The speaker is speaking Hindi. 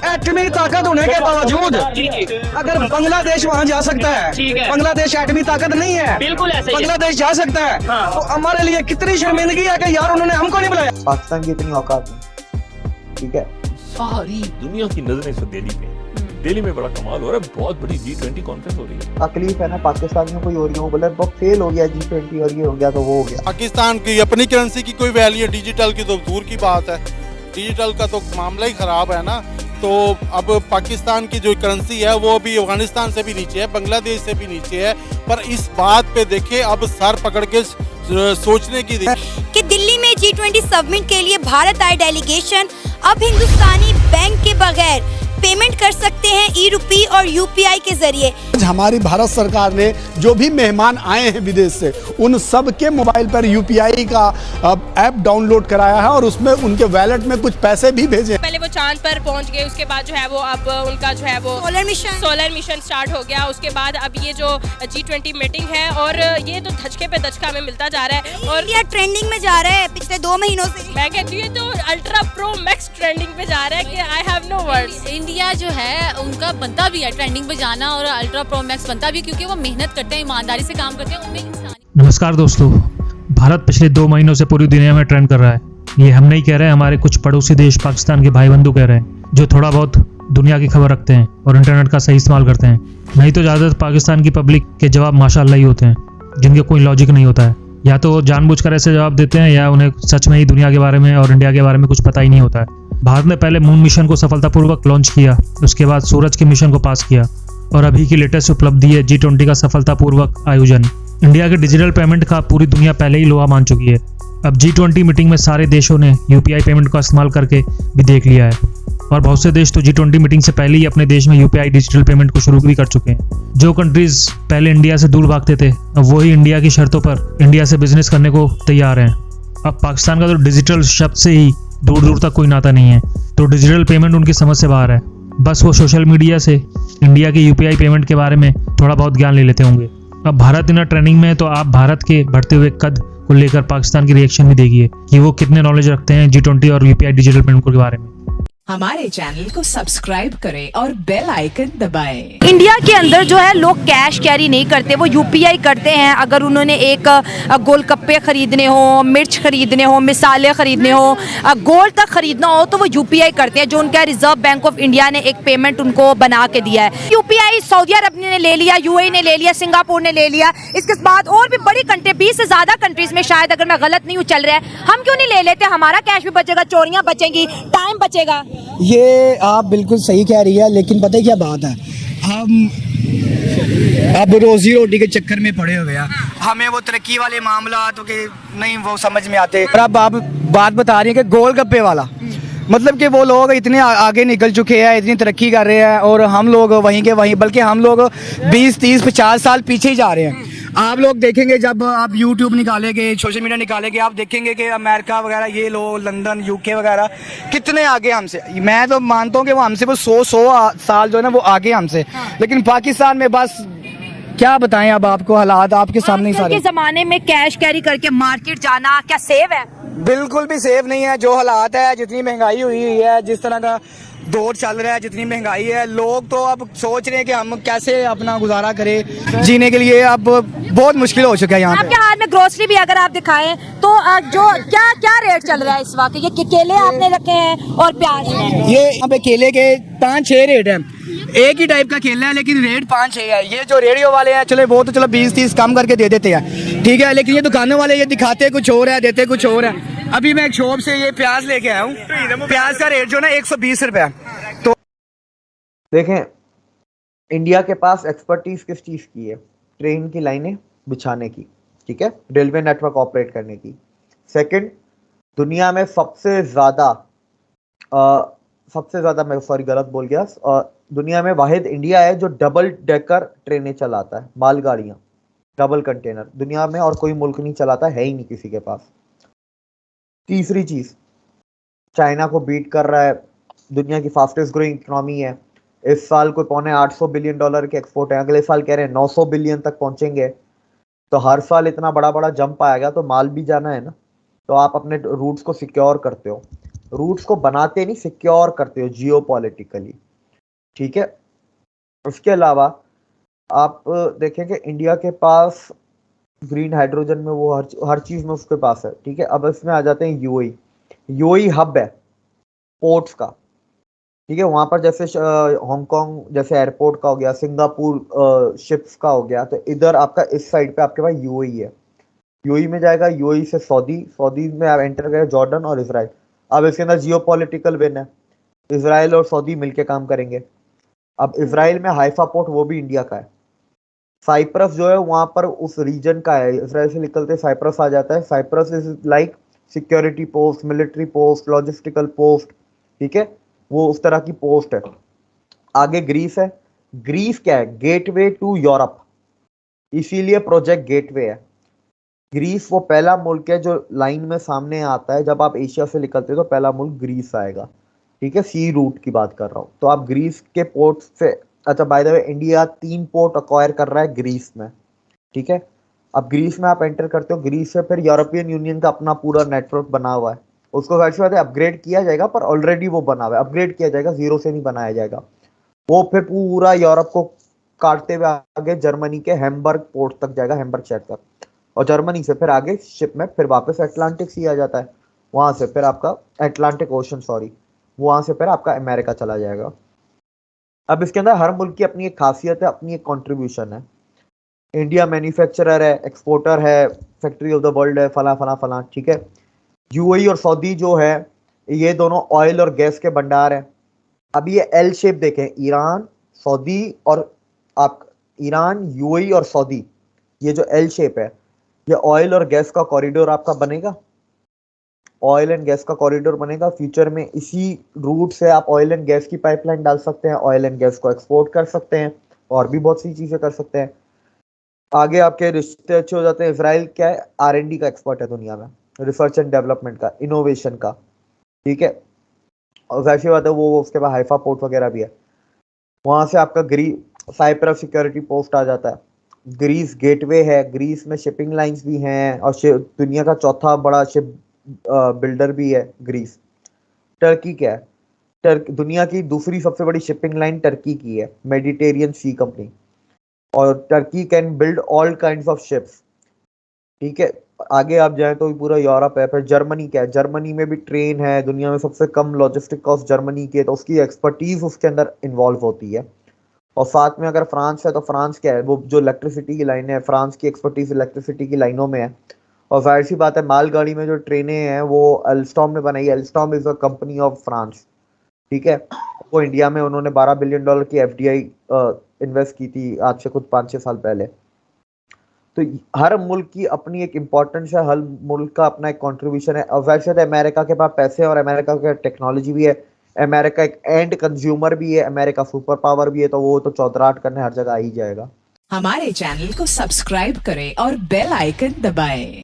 एटमी ताकत होने के बावजूद अगर बांग्लादेश वहाँ जा सकता है, बांग्लादेश एटमी ताकत नहीं है, बिल्कुल ऐसे ही है। बांग्लादेश जा सकता है, तो हमारे लिए कितनी शर्मिंदगी है कि यार उन्होंने हमको नहीं बुलाया। पाकिस्तान की इतनी औकात नहीं, ठीक है। सारी दुनिया की नजरें इस वक्त दिल्ली पे, दिल्ली में बड़ा कमाल हो रहा है, बहुत बड़ी G20 कॉन्फ्रेंस हो रही है। तकलीफ है ना पाकिस्तानियों को, हो रही है बोले वो फेल हो गया G20 और ये हो गया तो वो हो गया। पाकिस्तान की अपनी करेंसी की कोई वैल्यू है, डिजिटल की तो दूर की बात है, डिजिटल का तो मामला ही खराब है ना। तो अब पाकिस्तान की जो करेंसी है वो भी अफगानिस्तान से भी नीचे है, बांग्लादेश से भी नीचे है। पर इस बात पे देखे अब सर पकड़ के सोचने की कि दिल्ली में G20 समिट के लिए भारत आए डेलीगेशन अब हिंदुस्तानी बैंक के बगैर पेमेंट कर सकते हैं ई-रुपी और UPI के जरिए। हमारी भारत सरकार ने जो भी मेहमान आए हैं विदेश से उन सब के मोबाइल पर UPI का ऐप डाउनलोड कराया है और उसमें उनके वैलेट में कुछ पैसे भी भेजे। पहले वो चांद पर पहुंच गए, उसके बाद जो है वो अब उनका जो है वो सोलर मिशन स्टार्ट हो गया। उसके बाद अब ये जो G20 मीटिंग है और ये तो धचके पे धचका हमें मिलता जा रहा है और ये ट्रेंडिंग में जा रहा है पिछले 2 महीनों से। मैं कहती हूँ तो अल्ट्रा प्रो मैक्स ट्रेंडिंग पे जा रहा है कि I have no words. India जो है उनका बनता भी है ट्रेंडिंग पे जाना और अल्ट्रा प्रो मैक्स बनता भी, क्योंकि वो मेहनत करते हैं, ईमानदारी से काम करते हैं, उनमें इंसानी। नमस्कार दोस्तों, भारत पिछले 2 महीनों से पूरी दुनिया में ट्रेंड कर रहा है। ये हम नहीं कह रहे, हमारे कुछ पड़ोसी देश पाकिस्तान के भाई बंधु कह रहे हैं, जो थोड़ा बहुत दुनिया की खबर रखते हैं और इंटरनेट का सही इस्तेमाल करते हैं। नहीं तो ज़्यादातर पाकिस्तान की पब्लिक के जवाब माशाअल्लाह ही होते हैं, जिनके कोई लॉजिक नहीं होता है। या तो जानबूझकर ऐसे जवाब देते हैं या उन्हें सच में ही दुनिया के बारे में और इंडिया के बारे में कुछ पता ही नहीं होता है। भारत ने पहले मून मिशन को सफलतापूर्वक लॉन्च किया, उसके बाद सूरज के मिशन को पास किया और अभी की लेटेस्ट उपलब्धि है G20 का सफलतापूर्वक आयोजन। इंडिया के डिजिटल पेमेंट का पूरी दुनिया पहले ही लोहा मान चुकी है। अब G20 मीटिंग में सारे देशों ने UPI पेमेंट का इस्तेमाल करके भी देख लिया है और बहुत से देश तो G20 मीटिंग से पहले ही अपने देश में UPI डिजिटल पेमेंट को शुरू भी कर चुके हैं। जो कंट्रीज पहले इंडिया से दूर भागते थे, अब वही इंडिया की शर्तों पर इंडिया से बिजनेस करने को तैयार हैं। अब पाकिस्तान का तो डिजिटल शब्द से ही दूर दूर तक कोई नाता नहीं है, तो डिजिटल पेमेंट उनकी समझ से बाहर है। बस वो सोशल मीडिया से इंडिया के UPI पेमेंट के बारे में थोड़ा बहुत ज्ञान ले लेते होंगे। अब भारत इतना ट्रेंडिंग में है, तो आप भारत के बढ़ते हुए कद को लेकर पाकिस्तान की रिएक्शन भी देखिए कि वो कितने नॉलेज रखते हैं G20 और UPI डिजिटल पेमेंट के बारे में। हमारे चैनल को सब्सक्राइब करें और बेल आइकन दबाएं। इंडिया के अंदर जो है लोग कैश कैरी नहीं करते, वो UPI करते हैं। अगर उन्होंने एक गोलगप्पे खरीदने हो, मिर्च खरीदने हो, मिसाले खरीदने हो, गोल्ड तक खरीदना हो तो वो UPI करते हैं, जो उनका रिजर्व बैंक ऑफ इंडिया ने एक पेमेंट उनको बना के दिया है। UPI सऊदी अरब ने ले लिया, UAE ने ले लिया, सिंगापुर ने ले लिया, इसके बाद और भी बड़ी कंट्री 20 से ज्यादा कंट्रीज में शायद, अगर मैं गलत नहीं हूँ, चल रहा है। हम क्यों नहीं ले लेते? हमारा कैश भी बचेगा, चोरियां बचेंगी, टाइम बचेगा। ये आप बिल्कुल सही कह रही है, लेकिन पता है क्या बात है, हम अब रोजी रोटी के चक्कर में पड़े हुए हैं। हमें वो तरक्की वाले मामला तो कि नहीं वो समझ में आते। और अब आप बात बता रही हैं कि गोलगप्पे वाला, मतलब कि वो लोग इतने आगे निकल चुके हैं, इतनी तरक्की कर रहे हैं और हम लोग वहीं के वहीं, बल्कि हम लोग 20, 30, 50 साल पीछे ही जा रहे हैं। आप लोग देखेंगे जब आप YouTube निकालेंगे, सोशल मीडिया निकालेंगे, आप देखेंगे कि अमेरिका वगैरह, ये लोग लंदन, UK वगैरह कितने आगे हमसे। मैं तो मानता हूँ कि वो हमसे वो 100 साल जो है ना वो आगे हमसे। लेकिन पाकिस्तान में बस क्या बताएं, अब आपको हालात आपके सामने ही सारे। के जमाने में कैश कैरी करके मार्केट जाना क्या सेफ है? बिल्कुल भी सेफ नहीं है। जो हालात है, जितनी महंगाई हुई है, जिस तरह का दौर चल रहा है, जितनी महंगाई है, लोग तो अब सोच रहे हैं कि हम कैसे अपना गुजारा करें जीने के लिए। अब बहुत मुश्किल हो चुका है यहाँ पे। आपके हाथ में ग्रोसरी भी अगर आप दिखाएं तो जो क्या क्या रेट चल रहा है इस वक्त? ये केले आपने रखे हैं और प्याज है। ये यहाँ पे केले के 5-6 रेट हैं, एक ही टाइप का केला है लेकिन रेट 5-6 है। ये जो रेडियो वाले हैं, चलो वो तो चलो 20-30 कम करके दे देते हैं, ठीक है, लेकिन ये दुकानों वाले ये दिखाते कुछ और है, देते कुछ और है। अभी मैं एक शॉप से ये प्याज लेके आया हूँ, प्याज का रेट जो ना 120 रुपया। तो देखें, इंडिया के पास एक्सपर्टीज किस चीज़ की है? ट्रेन की लाइनें बिछाने की, ठीक है, रेलवे नेटवर्क ऑपरेट करने की। सेकंड, दुनिया में सबसे ज़्यादा मैं सॉरी गलत बोल गया, दुनिया में वाहिद इंडिया है जो डबल डेकर ट्रेनें चलाता है, मालगाड़ियाँ, डबल कंटेनर। दुनिया में और कोई मुल्क नहीं चलाता, है ही नहीं किसी के पास। तीसरी चीज़, चाइना को बीट कर रहा है, दुनिया की फास्टेस्ट ग्रोइंग इकोनॉमी है। इस साल कोई $800 बिलियन के एक्सपोर्ट है, अगले साल कह रहे हैं 900 बिलियन तक पहुंचेंगे। तो हर साल इतना बड़ा बड़ा जंप आएगा तो माल भी जाना है ना, तो आप अपने रूट्स को सिक्योर करते हो। रूट्स को बनाते नहीं, सिक्योर करते हो जियोपॉलिटिकली, ठीक है। उसके अलावा आप देखेंगे इंडिया के पास ग्रीन हाइड्रोजन में वो हर चीज में उसके पास है, ठीक है। अब इसमें आ जाते हैं यूएई। यूएई हब है पोर्ट्स का, ठीक है। वहां पर जैसे हांगकांग जैसे एयरपोर्ट का हो गया, सिंगापुर शिप्स का हो गया, तो इधर आपका इस साइड पे आपके पास यूएई है। यूएई में जाएगा, यूएई से सऊदी में आप एंटर करें जॉर्डन और इसराइल। अब इसके अंदर जियोपॉलिटिकल विन है, इसराइल और सऊदी मिलके काम करेंगे। अब इसराइल में हाइफा पोर्ट वो भी इंडिया का है। साइप्रस जो है वहां पर उस रीजन का है, इसराइल से निकलते साइप्रस आ जाता है। Cyprus is like security post, military post, logistical post, ठीक है, वो उस तरह की पोस्ट है। आगे ग्रीस है। ग्रीस क्या है? गेटवे टू यूरोप, इसीलिए प्रोजेक्ट गेटवे है। ग्रीस वो पहला मुल्क है जो लाइन में सामने आता है, जब आप एशिया से निकलते हो तो पहला मुल्क ग्रीस आएगा, ठीक है। सी रूट की बात कर रहा हूँ। तो आप ग्रीस के पोर्ट से, अच्छा by the way India 3 port acquire कर रहा है ग्रीस में, ठीक है। अब ग्रीस में आप एंटर करते हो, ग्रीस से फिर यूरोपियन यूनियन का अपना पूरा नेटवर्क बना हुआ है, उसको वैसे बात है अपग्रेड किया जाएगा, पर ऑलरेडी वो बना हुआ है, अपग्रेड किया जाएगा, जीरो से नहीं बनाया जाएगा। वो फिर पूरा यूरोप को काटते हुए आगे जर्मनी के हैम्बर्ग पोर्ट तक जाएगा, हैम्बर्ग शहर तक, और जर्मनी से फिर आगे शिप में फिर वापस अटलांटिक सी आ जाता है, वहां से फिर आपका अटलांटिक ओशन, सॉरी, वहां से फिर आपका अमेरिका चला जाएगा। अब इसके अंदर हर मुल्क की अपनी एक खासियत है, अपनी एक कंट्रीब्यूशन है। इंडिया मैन्युफैक्चरर है, एक्सपोर्टर है, फैक्ट्री ऑफ द वर्ल्ड है, फला फला फला, ठीक है। यूएई और सऊदी जो है ये दोनों ऑयल और गैस के भंडार हैं। अब ये एल शेप देखें, ईरान, सऊदी और आप ईरान, यूएई और सऊदी, ये जो एल शेप है, ये ऑयल और गैस का कॉरिडोर आपका बनेगा, ऑयल एंड गैस का कॉरिडोर बनेगा। फ्यूचर में इसी रूट से आप ऑयल एंड गैस की पाइपलाइन डाल सकते हैं, ऑयल एंड गैस को एक्सपोर्ट कर सकते हैं, और भी बहुत सी चीजें कर सकते हैं। आगे आपके रिश्ते अच्छे हो जाते हैं। इसराइल क्या है? R&D का एक्सपर्ट है दुनिया में, रिसर्च एंड डेवलपमेंट का, इनोवेशन का, ठीक है। और वैसी बात है वो उसके बाद हाइफा पोर्ट वगैरह भी है। वहां से आपका साइप्रस सिक्योरिटी पोस्ट आ जाता है। ग्रीस गेटवे है, ग्रीस में शिपिंग लाइंस भी हैं, और दुनिया का चौथा बड़ा शिप बिल्डर भी है ग्रीस। टर्की क्या है? दुनिया की दूसरी सबसे बड़ी शिपिंग लाइन टर्की की है, मेडिटेरियन सी कंपनी, और Turkey can build all kinds of ships, ठीक है। आगे आप जाएं तो पूरा यूरोप है। फिर जर्मनी क्या है? जर्मनी में भी ट्रेन है, दुनिया में सबसे कम लॉजिस्टिक कॉस्ट जर्मनी की है, तो उसकी एक्सपर्टीज उसके अंदर इन्वॉल्व होती है। और साथ में अगर फ्रांस है तो फ्रांस क्या है? वो जो इलेक्ट्रिसिटी की लाइन है, फ्रांस की एक्सपर्टीज इलेक्ट्रिसिटी की लाइनों में है। और जाहिर सी बात है मालगाड़ी में जो ट्रेनें हैं वो एल्स्टॉम ने बनाई है। Alstom is a company of France, ठीक है। वो इंडिया में उन्होंने $12 बिलियन की FDI इन्वेस्ट की थी आज से कुछ 5-6 साल पहले। तो हर मुल्क की अपनी एक इम्पोर्टेंस है, हर मुल्क का अपना एक कंट्रीब्यूशन है। और वैसे तो अमेरिका के पास पैसे और अमेरिका के टेक्नोलॉजी भी है, अमेरिका एक एंड कंज्यूमर भी है, अमेरिका सुपर पावर भी है, तो वो तो चौधराट करने हर जगह आ ही जाएगा। हमारे चैनल को सब्सक्राइब करें और बेल आइकन दबाएं।